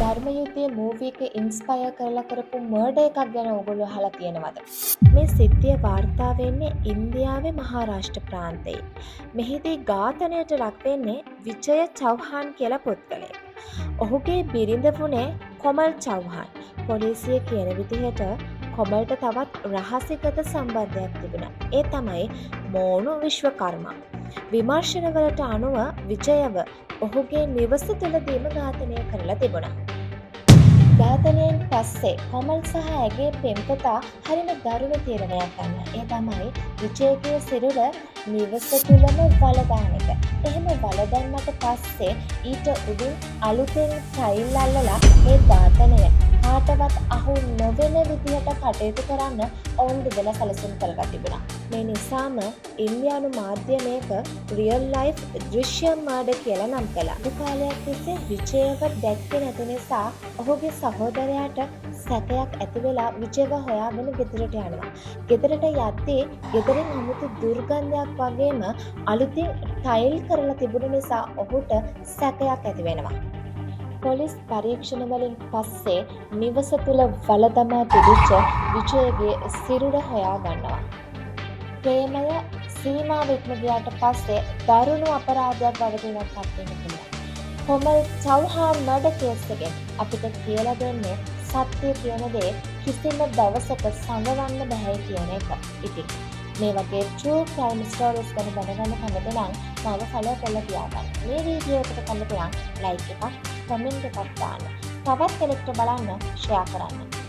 ධර්මයුද්ධයේ movie එක inspire කරලා කරපු මර්ඩර් එකක් ගැන ඔයගොල්ලෝ අහලා තියෙනවද? මේ සිද්ධිය වාර්තා වෙන්නේ ඉන්දියාවේ මහාරාෂ්ට්‍ර ප්‍රාන්තයේ. මෙහිදී ඝාතනයට ලක් වෙන්නේ විජය චෞහාන් කියලා පුද්ගලයෙක්. ඔහුගේ බිරිඳ වුණේ කොමල් චෞහාන්. පොලිසිය කියන විදිහට කොමල්ට තවත් රහසිගත සම්බන්ධයක් තිබුණා. ඒ තමයි මෝනු විශ්වකර්මා. විමර්ශනවලට අනුව විජයව ඔහුගේ නිවස තුළදීම ඝාතනය කරලා තිබුණා. ඝාතනයෙන් පස්සේ කොමල් සහ ඇගේ පෙම්පතා හරිම දරුණු තීරණයක් ගන්නවා. ඒ තමයි විජයගේ සිරුර නිවස තුළම වලදාන එක. එහෙම වලදන්නට පස්සේ ඊට උඩින් අලුතෙන් ටයිල් අල්ලලා මේ ඝාතනය කාටවත් අහු නොවන විදිහට කටයුතු කරන්න ඔවුන් දෙදෙනා සැලසුම් කරලා තිබුණා. මේ නිසාම ඉන්දියානු මාධ්‍ය මේක රියල් ලයිෆ් දෘශ්‍යම් මර්ඩර් කියලා නම් කළා. කාලයක් තිස්සේ විජයව දැක්කේ නැති නිසා ඔහුගේ සහෝදරයාට සැකයක් ඇති වෙලා විජයව හොයාගෙන ගෙදරට යනවා. ගෙදරට යද්දී ගෙදරින් 아무තු දුර්ගන්ධයක් වගේම අලුතින් ටයිල් කරලා තිබුණ නිසා ඔහුට සැකයක් ඇති වෙනවා. පොලිස් පරීක්ෂණ වලින් පස්සේ නිවස තුළ වලදමා තිබිච්ච විජයගේ සිරුර හොයා ගන්නවා. ප්‍රේමය සීමාව ඉක්ම ගියාට පස්සේ දරුණු අපරාධයක් බවට පත් වෙන්න පුළුවන්. කොමල් චෞහාන් මර්ඩර් කේස් එකෙන් අපිට කියලා දෙන්නේ සත්‍ය කියන දේ කිසිම දවසක සංගවන්න බෑ කියන එක. ඉතින් මේ වගේ true crime stories ගැන දැනගන්න කැමති නම් මාව follow කරලා තියාගන්න. මේ වීඩියෝ එකට කැමති නම් like එකක්, comment එකක් දාන්න. තවත් කෙනෙක්ට බලන්න share කරන්න.